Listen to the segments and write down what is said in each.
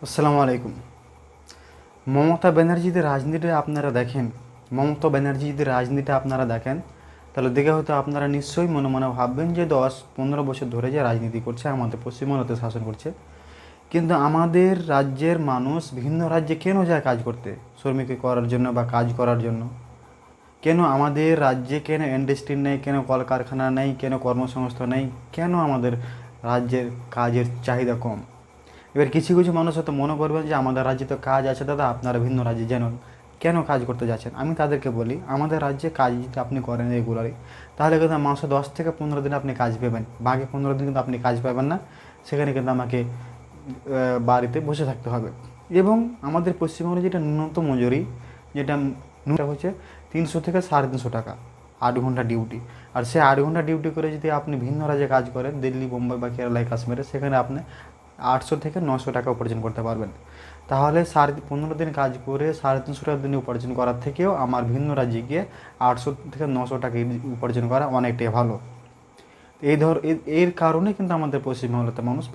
আসসালামু আলাইকুম। মমতা ব্যানার্জিদের রাজনীতিটা আপনারা দেখেন, মমতা ব্যানার্জি যদি রাজনীতিটা আপনারা দেখেন, তাহলে দেখে হয়তো আপনারা নিশ্চয়ই মনে মনে ভাববেন যে 10-15 বছর ধরে যে রাজনীতি করছে, আমাদের পশ্চিমবঙ্গতে শাসন করছে। কিন্তু আমাদের রাজ্যের মানুষ ভিন্ন রাজ্যে কেন যায় কাজ করতে? শ্রমিক করার জন্য বা কাজ করার জন্য। কেন আমাদের রাজ্যে কেন ইন্ডাস্ট্রি নেই, কেন কলকারখানা নেই, কেন কর্মসংস্থান নেই, কেন আমাদের রাজ্যের কাজের চাহিদা কম? এবার কিছু কিছু মানুষ হয়তো মনে করবেন যে আমাদের রাজ্যে তো কাজ আছে দাদা, আপনারা ভিন্ন রাজ্যে জানুন, কেন কাজ করতে যাচ্ছেন? আমি তাদেরকে বলি, আমাদের রাজ্যে কাজ যদি আপনি করেন রেগুলারই, তাহলে কিন্তু মাসে 10 থেকে 15 দিন আপনি কাজ পাবেন, বাকি 15 দিন কিন্তু আপনি কাজ পাবেন না। সেখানে কিন্তু আমাকে বাড়িতে বসে থাকতে হবে। এবং আমাদের পশ্চিমবঙ্গে যেটা ন্যূনতম মজুরি, যেটা হচ্ছে 300 থেকে 350 টাকা, 8 ঘন্টা ডিউটি। আর সে 8 ঘন্টা ডিউটি করে যদি আপনি ভিন্ন রাজ্যে কাজ করেন, দিল্লি, বোম্বাই বা কেরালায়, কাশ্মীরে, সেখানে আপনি 800 থেকে 900 টাকা উপার্জন করতে পারবেন। তাহলে 15 দিন কাজ করে 350 টাকা দিনে উপার্জন করার থেকেও আমার ভিন্ন রাজ্যে গিয়ে 800 থেকে 900 টাকা উপার্জন করা অনেকটাই ভালো। এর কারণে কিন্তু আমাদের পশ্চিমবাংলাতে মানুষ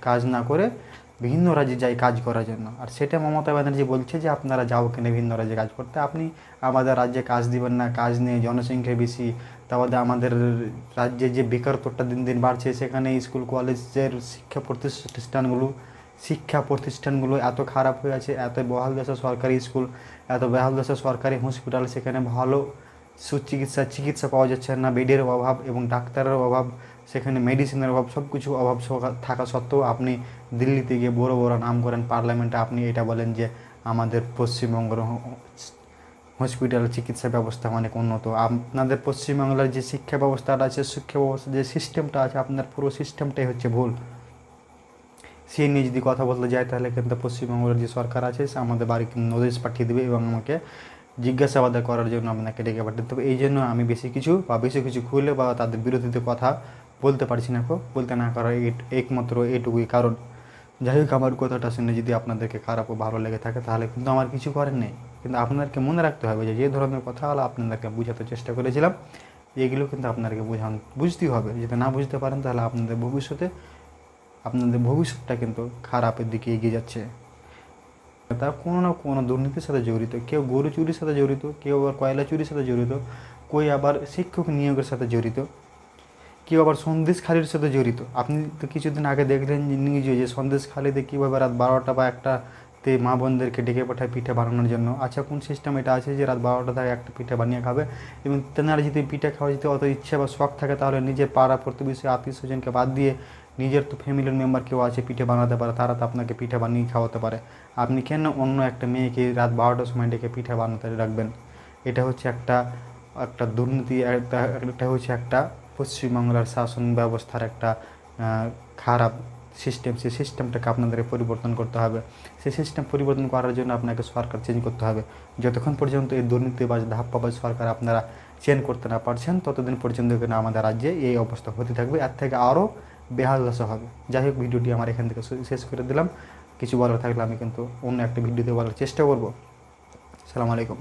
কাজ না করে ভিন্ন রাজ্যে যায় কাজ করার জন্য। আর সেটা মমতা ব্যানার্জি বলছে যে আপনারা যাও কেনে ভিন্ন রাজ্যে কাজ করতে, আপনি আমাদের রাজ্যে কাজ দিবেন না, কাজ নেই, জনসংখ্যা বেশি। তারপরে আমাদের রাজ্যে যে বেকারত্বটা দিন দিন বাড়ছে, সেখানে স্কুল কলেজের শিক্ষা প্রতিষ্ঠানগুলো এত খারাপ হয়ে আছে, এত বহাল দশা সরকারি স্কুল, এত বেহাল দশা সরকারি হসপিটাল, সেখানে ভালো চিকিৎসা পাওয়া যাচ্ছে না, বেডের অভাব এবং ডাক্তারের অভাব, সেখানে মেডিসিনের অভাব, সব কিছু অভাব থাকা সত্ত্বেও আপনি দিল্লিতে গিয়ে বড় বড় নাম করেন পার্লামেন্টে, আপনি এটা বলেন যে আমাদের পশ্চিমবঙ্গের হসপিটাল চিকিৎসা ব্যবস্থা অনেক উন্নত। আপনাদের পশ্চিমবাংলার যে শিক্ষা ব্যবস্থাটা আছে, শিক্ষা ব্যবস্থা যে সিস্টেমটা আছে, আপনার পুরো সিস্টেমটাই হচ্ছে ভুল। সে নিয়ে যদি কথা বলতে যায়, তাহলে কিন্তু পশ্চিমবঙ্গের যে সরকার আছে সে আমাদের বাড়িতে নোটিশ পাঠিয়ে দেবে এবং আমাকে জিজ্ঞাসাবাদ করার জন্য আপনাকে ডেকে পাঠাতে হবে। এই জন্য আমি বেশি কিছু খুলে বা তাদের বিরোধিতা কথা বলতে পারছি না, বলতে না করার একমাত্র এটুকুই কারণ। যাই হোক, আমার কথাটা শুনে যদি আপনাদেরকে খারাপ ও ভালো লেগে থাকে, তাহলে কিন্তু আমার কিছু করার নেই। কিন্তু আপনাদেরকে মনে রাখতে হবে যে যে ধরনের কথা হলো আপনাদেরকে বোঝাতে চেষ্টা করেছিলাম, এগুলো কিন্তু আপনাদেরকে বুঝতেই হবে। যদি না বুঝতে পারেন, তাহলে আপনাদের ভবিষ্যৎটা কিন্তু খারাপের দিকে এগিয়ে যাচ্ছে। তার কোনো না কোনো দুর্নীতির সাথে জড়িত, কেউ গরু চুরির সাথে জড়িত, কেউ আবার কয়লা চুরির সাথে জড়িত, কেউ আবার শিক্ষক নিয়োগের সাথে জড়িত, কেউ আবার সন্দেশখালির সাথে জড়িত। আপনি তো কিছুদিন আগে দেখলেন নিউজে যে সন্দেশখালিতে কীভাবে রাত 12টা বা 1টাতে মা বোনদেরকে ডেকে পাঠায় পিঠে বানানোর জন্য। আচ্ছা, কোন সিস্টেম এটা আছে যে রাত 12টা থেকে একটা পিঠে বানিয়ে খাবে? এবং তেনারা যদি পিঠে খাওয়া যদি অত ইচ্ছে বা শখ থাকে, তাহলে নিজের পাড়া প্রতিবেশী আত্মীয় স্বজনকে বাদ দিয়ে নিজের তো ফ্যামিলির মেম্বার কেউ আছে পিঠে বানাতে পারে, তারা তো আপনাকে পিঠে বানিয়ে খাওয়াতে পারে। আপনি কেন অন্য একটা মেয়েকে রাত 12টার সময় ডেকে পিঠে বানাতে রাখবেন? এটা হচ্ছে একটা একটা দুর্নীতি, এটা হচ্ছে একটা পশ্চিমবাংলার শাসন ব্যবস্থার একটা খারাপ সিস্টেম। সেই সিস্টেমটাকে আপনাদের পরিবর্তন করতে হবে। সেই সিস্টেম পরিবর্তন করার জন্য আপনাকে সরকার চেঞ্জ করতে হবে। যতক্ষণ পর্যন্ত এই দুর্নীতিবাজ ধাপ্পাবাজ সরকার আপনারা চেঞ্জ করতে না পারছেন, ততদিন পর্যন্ত কিন্তু আমাদের রাজ্যে এই অবস্থা হতে থাকবে, এর থেকে আরও বেহাল দশা হবে। যাই হোক, ভিডিওটি আমার এখান থেকে শেষ করে দিলাম। কিছু বলার থাকলে আমি কিন্তু অন্য একটা ভিডিওতে বলার চেষ্টা করব। আসসালামু আলাইকুম।